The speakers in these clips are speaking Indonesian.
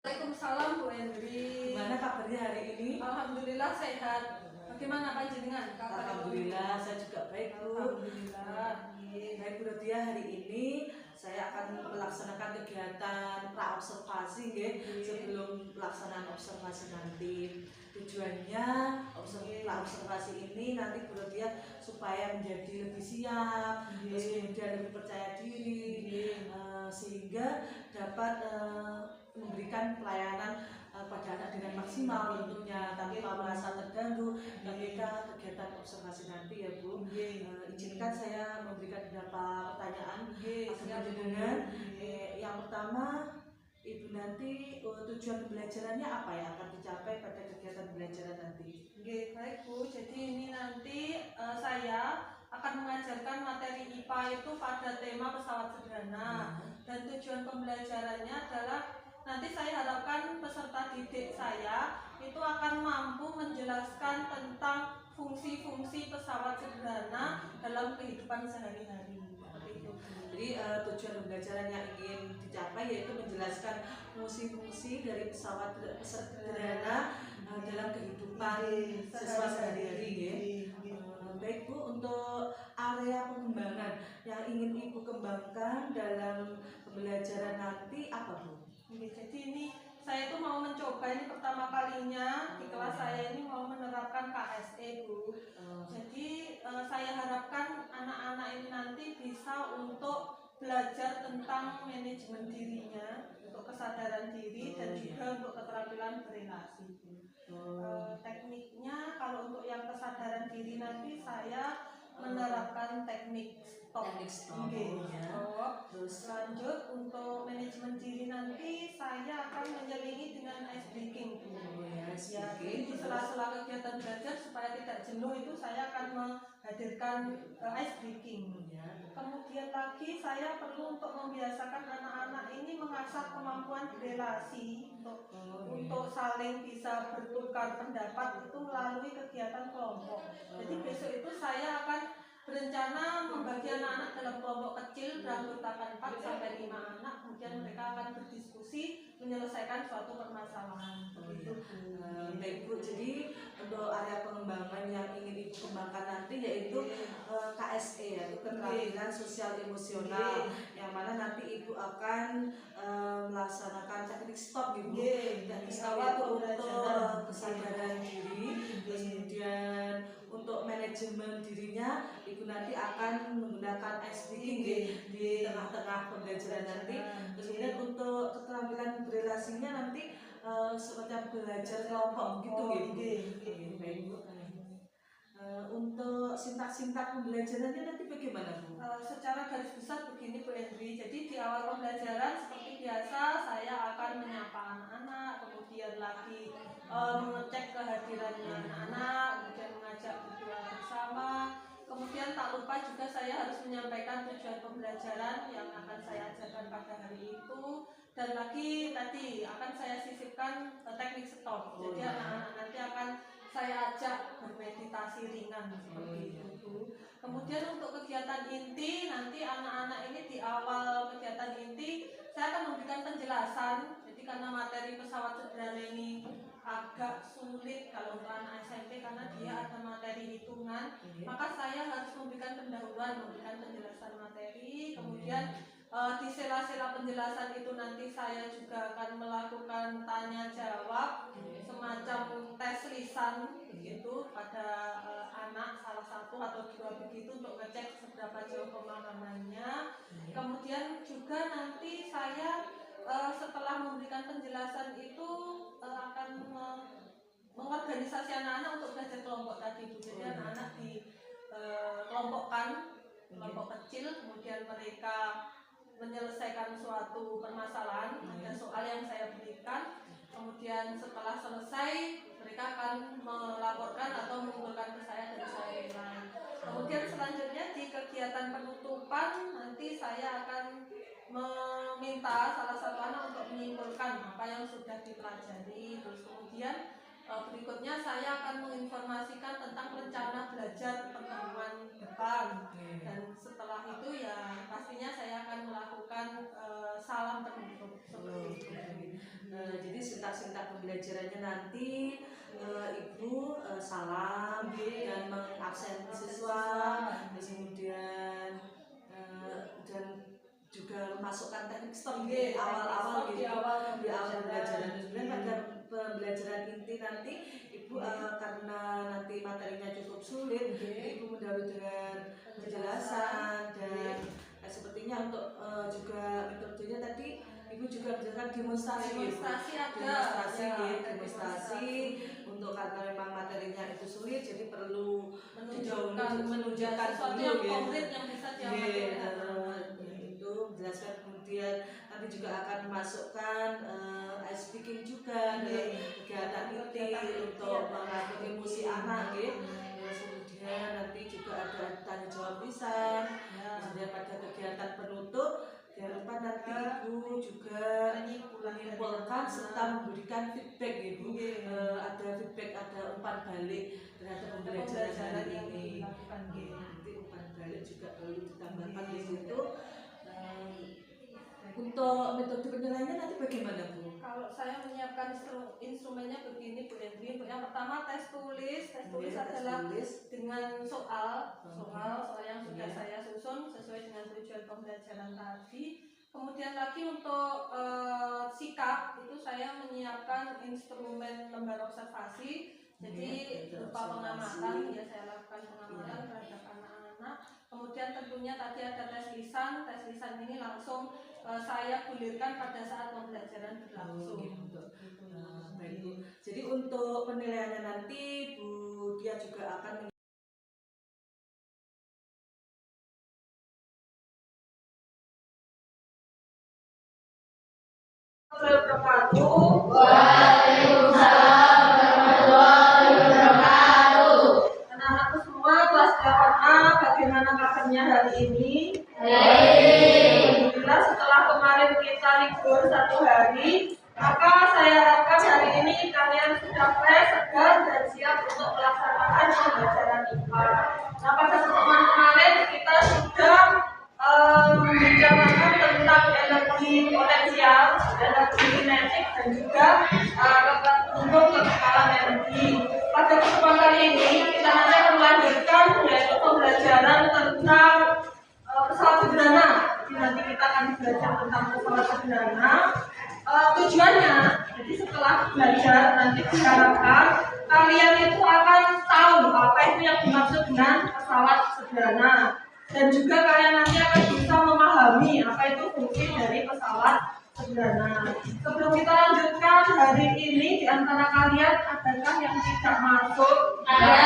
Waalaikumsalam Bu Hendri. Gimana kabarnya hari ini? Alhamdulillah sehat. Bagaimana panjenengan kabarnya? Alhamdulillah saya juga baik Bu. Alhamdulillah. Baik Bu Rodia, hari ini saya akan melaksanakan kegiatan pra-observasi sebelum pelaksanaan observasi nanti. Tujuannya pra-observasi ini nanti Bu Rodia supaya menjadi lebih siap, terus kemudian lebih percaya diri, sehingga dapat memberikan pelayanan pada anak dengan maksimal tentunya tanpa merasa terganggu ketika kegiatan observasi nanti ya Bu. Izinkan saya memberikan beberapa pertanyaan agar dengan yang pertama, Ibu nanti tujuan pembelajarannya apa yang akan dicapai pada kegiatan pembelajaran nanti? Baik Bu, jadi ini nanti saya akan mengajarkan materi IPA itu pada tema pesawat sederhana. Dan tujuan pembelajarannya adalah nanti saya harapkan peserta didik saya itu akan mampu menjelaskan tentang fungsi-fungsi pesawat sederhana dalam kehidupan sehari-hari. Jadi tujuan pembelajaran yang ingin dicapai yaitu menjelaskan fungsi-fungsi dari pesawat sederhana dalam kehidupan siswa sehari-hari ya. Baik Bu, untuk area pengembangan yang ingin Ibu kembangkan dalam pembelajaran nanti apa Bu? Jadi ini saya itu mau mencoba, ini pertama kalinya di kelas saya ini mau menerapkan KSE Bu. Jadi saya harapkan anak-anak ini nanti bisa untuk belajar tentang manajemen dirinya, untuk kesadaran diri dan juga untuk keterampilan berrelasi. Tekniknya kalau untuk yang kesadaran diri nanti saya menerapkan teknik stop. Terus lanjut untuk manajemen diri nanti saya akan menyelingi dengan ice breaking. Jadi di sela-sela kegiatan belajar supaya tidak jenuh itu saya akan menghadirkan ice breaking. Kemudian lagi saya perlu untuk membiasakan anak-anak ini mengasah kemampuan berelasi untuk saling bisa bertukar pendapat itu melalui kegiatan kelompok. Jadi besok itu saya akan berencana membagi anak-anak dalam kelompok kecil beranggotakan 4 sampai 5 anak, kemudian mereka akan berdiskusi menyelesaikan suatu permasalahan. Baik Bu, jadi untuk area pengembangan yang ingin Ibu kembangkan nanti yaitu KSE, yaitu keterampilan sosial emosional, yang mana nanti Ibu akan melaksanakan teknik stop gitu. Teknik stop itu untuk kesadaran diri, kemudian untuk manajemen dirinya Ibu nanti akan menggunakan ice breaking di tengah-tengah pembelajaran nanti. Kemudian untuk keterampilan berrelasinya nanti semacam belajar kelompok gitu. Baik Bu. Untuk sintak-sintak pembelajarannya nanti bagaimana Bu? Secara garis besar begini Bu Hendri. Jadi di awal pembelajaran seperti biasa saya akan menyapa anak-anak, kemudian lagi mengecek kehadirannya anak-anak, kemudian mengajak berdoa bersama. Kemudian tak lupa juga saya harus menyampaikan tujuan pembelajaran yang akan saya ajarkan pada hari itu. Dan lagi tadi akan saya sisipkan teknik stop. Jadi anak-anak nanti akan saya ajak bermeditasi ringan seperti itu. Kemudian untuk kegiatan inti nanti anak-anak ini di awal kegiatan inti saya akan memberikan penjelasan. Jadi karena materi pesawat sederhana ini agak sulit kalau untuk anak SMP karena dia ada materi hitungan, maka saya harus memberikan pendahuluan, memberikan penjelasan materi. Kemudian di sela-sela penjelasan itu nanti saya juga akan melakukan tanya jawab, semacam tes lisan begitu pada anak salah satu atau dua begitu untuk ngecek seberapa jauh pemahamannya. Kemudian juga nanti saya setelah memberikan penjelasan itu akan mengorganisasi anak-anak untuk belajar kelompok tadi Bu. Jadi anak-anak dikelompokkan kelompok kecil, kemudian mereka menyelesaikan suatu permasalahan, ada soal yang saya berikan, kemudian setelah selesai mereka akan melaporkan atau mengumpulkan ke saya dan saya nilai. Kemudian selanjutnya di kegiatan penutupan nanti saya akan meminta salah satu anak untuk menyimpulkan apa yang sudah dipelajari. Terus kemudian berikutnya saya akan menginformasikan tentang rencana belajar pertemuan depan. Dan setelah itu ya pastinya saya akan melakukan salam penutup seperti itu. Jadi sintak-sintak pembelajarannya nanti Ibu salam dan mengabsen siswa, terus kemudian dan juga masukkan teknik stop di awal-awal gitu, di awal pembelajaran. Kemudian pada pembelajaran inti nanti Ibu karena nanti materinya cukup sulit, Ibu mendahului dengan penjelasan dan sepertinya untuk juga metodenya tadi Ibu juga menjelaskan demonstrasi untuk karena memang materinya itu sulit, jadi perlu menunjukkan sesuatu yang konkret yang bisa itu menjelaskan. Kemudian kami juga akan memasukkan ice speaking juga dalam kegiatan inti untuk mengatur emosi anak terus kemudian nanti juga ada tanya jawab lisan. Kemudian pada kegiatan penutup jangan lupa nanti Ibu juga menyimpulkan serta memberikan feedback Ibu. Ada feedback, ada umpan balik terhadap pembelajaran ini. Nanti umpan balik juga perlu ditambahkan di situ. Untuk metode penilaiannya nanti bagaimana Bu? Kalau saya menyiapkan instrumennya begini Bu Edwin. Yang pertama tes tulis adalah dengan soal yang sudah saya susun sesuai dengan tujuan pembelajaran tadi. Kemudian lagi untuk sikap itu saya menyiapkan instrumen lembar observasi. Jadi berupa pengamatan, ya saya lakukan pengamatan terhadap anak-anak. Kemudian tentunya tadi ada tes lisan ini langsung saya gulirkan pada saat pembelajaran berlangsung. Baik Bu. Jadi untuk penilaiannya nanti Bu Dia juga akan Waalaikumsalam warahmatullahi wabarakatuh. Anak-anakku semua kelas 8A, bagaimana kabarnya hari ini? Alhamdulillah, setelah kemarin kita libur 1 hari, maka saya harapkan hari ini kalian sudah fresh, segar, dan siap untuk melaksanakan pembelajaran IPA. Nah, pada pertemuan kemarin kita sudah membicarakan tentang energi potensial, energi kinetik, dan juga untuk kekekalan energi. Pada pertemuan kali ini kita nanti akan melanjutkan yaitu pembelajaran tentang pesawat sederhana. Jadi nanti kita akan belajar tentang pesawat sederhana. Tujuannya, jadi setelah belajar nanti diharapkan kalian itu akan tahu apa itu yang dimaksud dengan pesawat sederhana. Dan juga kalian nanti akan bisa memahami apa itu fungsi dari pesawat sederhana. Sebelum kita lanjutkan hari ini, di antara kalian adakah yang tidak masuk? Ada.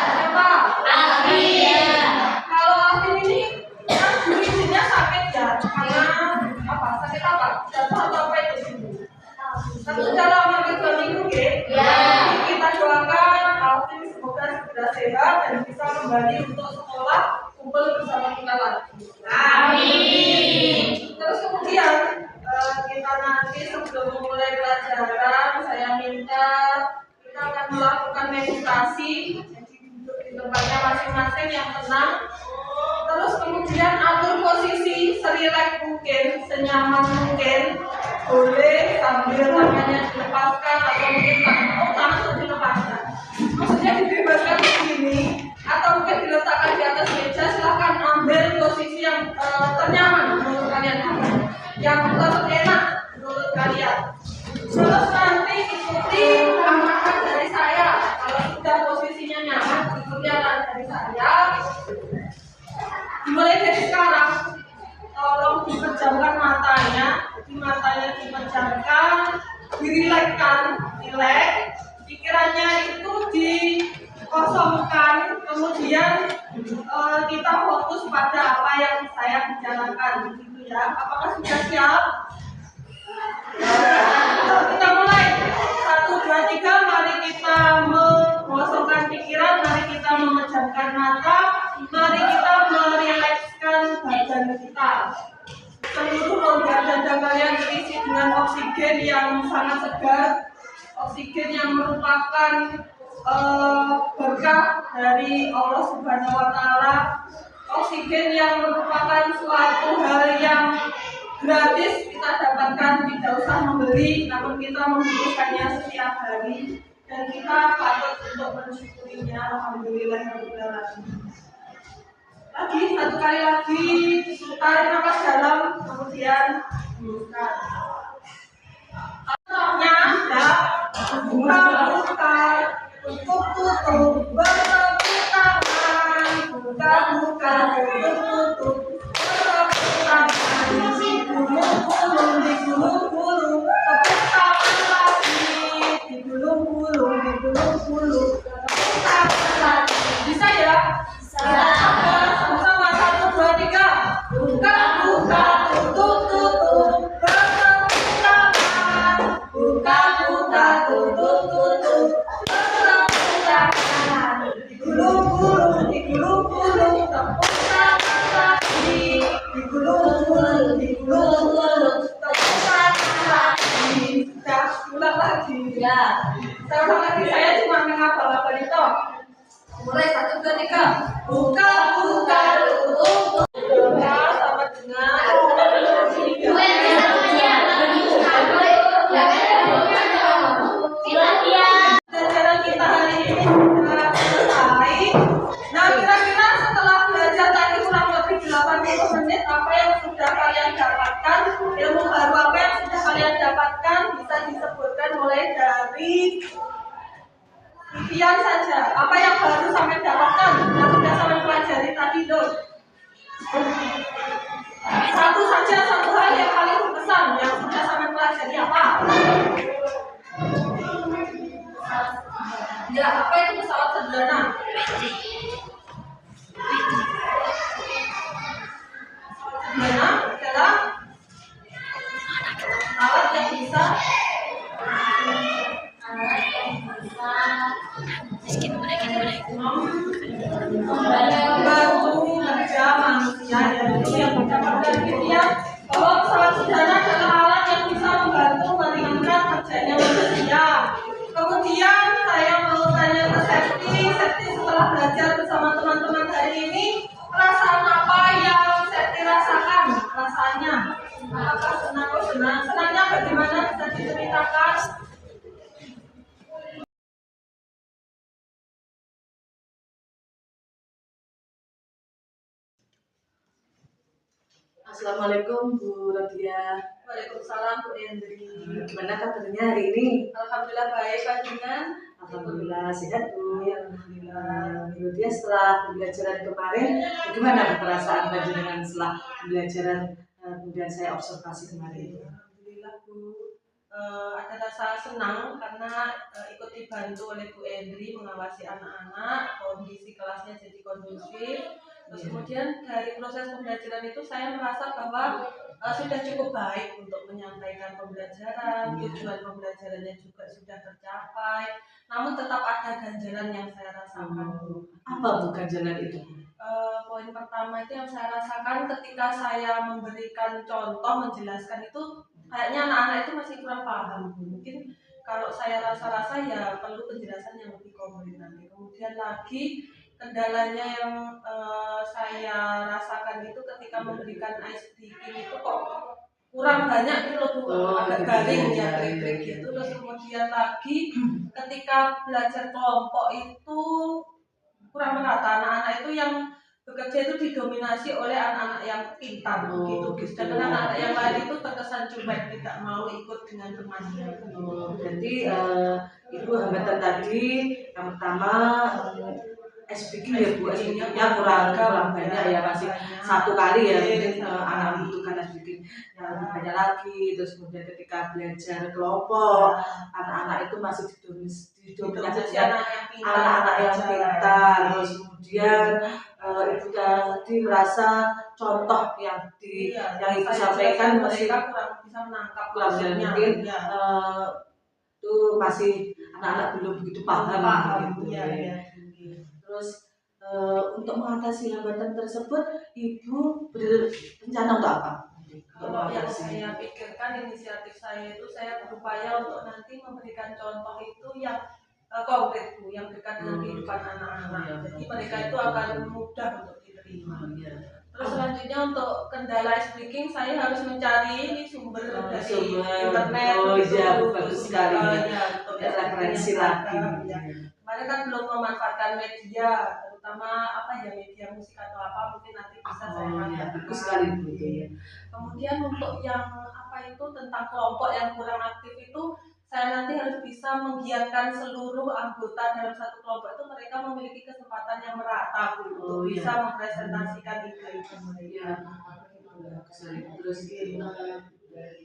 Siapa? Afin. Kalau Afin ini kan dirinya sakit ya, karena apa? Sakit apa? Jatuh atau apa itu? Satu dalam hampir 2 minggu ya. Kita doakan Afin semoga segera sehat dan bisa kembali untuk sekolah, kumpul bersama kita lagi. Amin. Terus kemudian kita nanti sebelum memulai pelajaran, saya minta kita akan melakukan meditasi. Jadi duduk di tempatnya masing-masing yang tenang. Terus kemudian atur posisi serileks mungkin, senyaman mungkin. Boleh sambil tangannya dilepaskan atau mungkin langsung dilepaskan. Maksudnya dibebaskan begini atau mungkin diletakkan di atas meja. Silahkan ambil posisi yang ternyaman menurut kalian, yang terenak menurut kalian. Terus nanti ikuti amaran dari saya. Kalau sudah posisinya nyaman, ikuti arahan dari saya. Dimulai dari sekarang, tolong dipejamkan matanya. Jadi matanya dipejamkan, dirilekskan, rileks. Pikirannya itu dikosongkan, kemudian kita fokus pada apa yang saya bicarakan, gitu ya. Apakah sudah siap? Kita mulai. 1, 2, 3. Mari kita mengosongkan pikiran, mari kita memejamkan mata, mari kita merilekskan badan kita. Seluruh organ dada kalian terisi dengan oksigen yang sangat segar, oksigen yang merupakan berkah dari Allah Subhanahu wa Ta'ala, oksigen yang merupakan suatu hal yang gratis kita dapatkan, tidak usah membeli diberi, namun kita membutuhkannya setiap hari dan kita patut untuk mensyukurinya. Alhamdulillahirobbilalamin. Lagi satu kali lagi, tarik nafas dalam, kemudian hembuskan. Contohnya ya, buka, tutup, bertepuk tangan, buka, tutup, bertepuk tangan, digulung, tepuk tangan lagi, digulung, tepuk tangan lagi. Bisa ya? Sama-sama, 1, 2, 3. Buka, tutup, bertepuk tangan. Buka, tutup, bertepuk tangan. Digulung, tepuk tangan lagi. Digulung, tepuk tangan lagi. Sudah, ulang lagi. Ya. Saya ulang lagi, saya cuma menghafal itu. Mulai 1, 2, 3. Buka, tutup. Ya, sama dengan pelajaran kita hari ini sudah selesai. Nah, kira-kira setelah belajar tadi kurang lebih 80 menit, apa yang sudah kalian dapatkan, ilmu baru apa yang sudah kalian dapatkan, bisa disebutkan mulai dari Vivian saja. Apa yang baru sampai dapatkan, yang sudah sampai pelajari tadi, Dok? Satu saja, satu hal yang paling berkesan yang sudah sampai pelajari apa? Ya, apa itu pesawat sederhana? Sederhana adalah alat yang bisa membantu kerja manusia. Jadi yang dikatakan dia bahwa pesawat sederhana adalah alat yang bisa membantu meringankan kerjanya manusia. Kemudian saya mau tanya ke Septi setelah belajar bersama teman-teman hari ini, perasaan apa yang Septi rasakan? Rasanya apakah senang? Senangnya bagaimana, bisa diceritakan? Assalamualaikum Bu Rodia. Waalaikumsalam Bu Endri. Gimana kabarnya hari ini? Alhamdulillah baik, panjenengan. Alhamdulillah sehat Bu. Alhamdulillah. Bu Rodia, setelah pembelajaran kemarin, bagaimana perasaan panjenengan setelah pembelajaran kemudian saya observasi kemarin? Alhamdulillah Bu, ada rasa senang karena ikut dibantu oleh Bu Endri mengawasi anak-anak, kondisi kelasnya jadi kondusif. Terus kemudian dari proses pembelajaran itu saya merasa bahwa sudah cukup baik untuk menyampaikan pembelajaran, tujuan pembelajarannya juga sudah tercapai. Namun tetap ada ganjalan yang saya rasakan. Apa Bu ganjalan itu? Poin pertama itu yang saya rasakan ketika saya memberikan contoh, menjelaskan itu kayaknya anak-anak itu masih kurang paham. Mungkin kalau saya rasa-rasa ya perlu penjelasan yang lebih konkret nanti. Kemudian lagi kendalanya yang saya rasakan itu ketika memberikan ice breaking itu kok kurang banyak gitu loh Bu, agak garing ya, klik-klik gitu. Terus kemudian lagi ketika belajar kelompok itu kurang merata, anak-anak itu yang bekerja itu didominasi oleh anak-anak yang pintar gitu. Dan anak-anak yang lain itu terkesan cuek, tidak mau ikut dengan temannya. Berarti Ibu hambatan tadi yang pertama SPK ya Bu, SPK-nya kurang banyak ya, masih satu kali ya, mungkin anak membutuhkan SPK yang lebih banyak lagi. Terus kemudian ketika belajar kelompok, anak-anak itu masih didominasi anak-anak yang pintar. Terus kemudian Ibu tadi merasa contoh yang Ibu sampaikan masih kurang bisa menangkap mungkin itu masih anak-anak belum begitu paham gitu. Terus untuk mengatasi hambatan tersebut, Ibu berencana untuk apa? Kalau yang saya pikirkan, inisiatif saya itu saya berupaya untuk nanti memberikan contoh itu yang konkret Bu, yang dekat dengan kehidupan anak-anak. Jadi mereka itu akan mudah untuk diterima. Terus selanjutnya selanjutnya untuk kendala speaking saya harus mencari ini sumber dari sumber. internet. Oh iya, bagus sekali ya. Ya, untuk Referensi yang lagi. ya. Kemarin kan belum memanfaatkan media, terutama apa ya, media musik atau apa, mungkin nanti bisa saya manfaatkan. Bagus sekali Bu ya. Kemudian untuk yang apa itu tentang kelompok yang kurang aktif itu, saya nanti harus bisa menggiatkan seluruh anggota dalam satu kelompok itu, mereka memiliki kesempatan yang merata Bu, untuk bisa mempresentasikan ide-ide mereka. Terus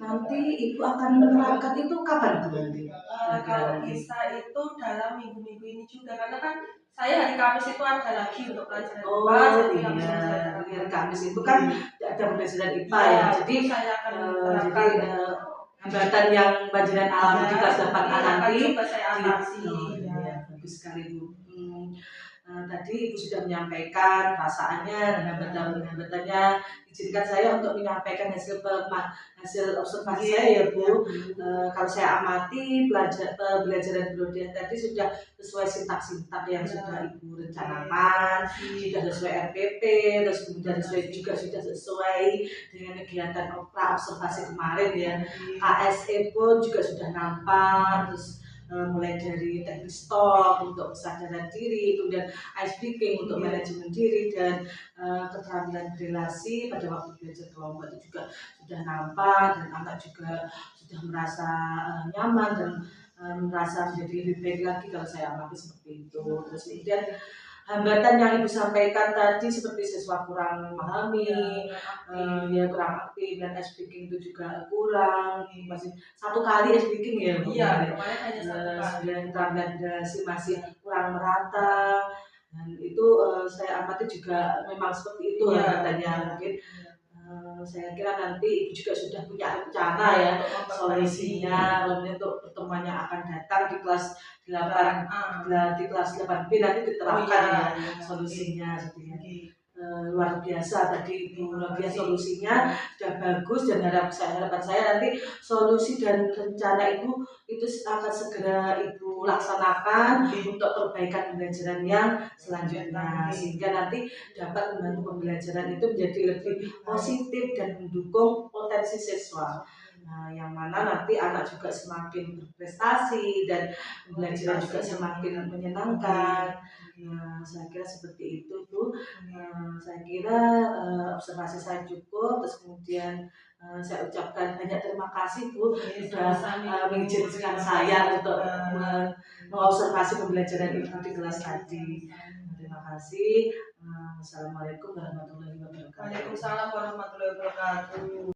nanti Ibu akan menerapkan itu kapan Bu nanti? Kalau bisa itu dalam minggu-minggu ini juga, karena kan saya hari Kamis itu ada lagi untuk pelajaran IPA. Hari Kamis itu kan ada pelajaran IPA ya. Jadi saya akan menerapkan hambatan yang pelajaran alam di kelas 8A nanti saya atasi. Bagus sekali Bu. Tadi Ibu sudah menyampaikan perasaannya dan hambatan-hambatannya. Izinkan saya untuk menyampaikan hasil observasi saya ya Bu. Kalau saya amati pembelajaran Brodia tadi sudah sesuai sintak-sintak yang sudah Ibu rencanakan, sudah sesuai RPP, terus kemudian juga sudah sesuai dengan kegiatan observasi kemarin ya. KSE pun juga sudah nampak, terus mulai dari teknik stop untuk kesadaran diri, kemudian ice breaking untuk manajemen diri, dan keterampilan relasi pada waktu belajar kelompok itu juga sudah nampak, dan anak juga sudah merasa nyaman dan merasa menjadi lebih baik lagi kalau saya amati seperti itu. Terus kemudian hambatan yang Ibu sampaikan tadi seperti siswa kurang memahami, kurang aktif, dan speaking itu juga kurang, masih satu kali speaking ya Bu. Iya, kemarin hanya satu kali. Dan rekomendasi masih kurang merata, dan itu saya amati juga memang seperti itu hambatannya. Mungkin saya kira nanti Ibu juga sudah punya rencana ya solusinya untuk pertemuan yang akan datang di kelas 8 di kelas 8B nanti diterapkan ya solusinya. Luar biasa tadi Ibu, luar biasa solusinya sudah bagus, dan harapan saya nanti solusi dan rencana Ibu itu akan segera Ibu laksanakan untuk perbaikan pembelajaran yang selanjutnya, sehingga nanti dapat membantu pembelajaran itu menjadi lebih positif dan mendukung potensi siswa. Yang mana nanti anak juga semakin berprestasi dan pembelajaran juga semakin menyenangkan. Saya kira seperti itu Bu. Saya kira observasi saya cukup, terus kemudian saya ucapkan banyak terima kasih Bu sudah mengizinkan saya untuk mengobservasi pembelajaran Ibu di kelas tadi. Terima kasih. Assalamualaikum warahmatullahi wabarakatuh. Waalaikumsalam warahmatullahi wabarakatuh.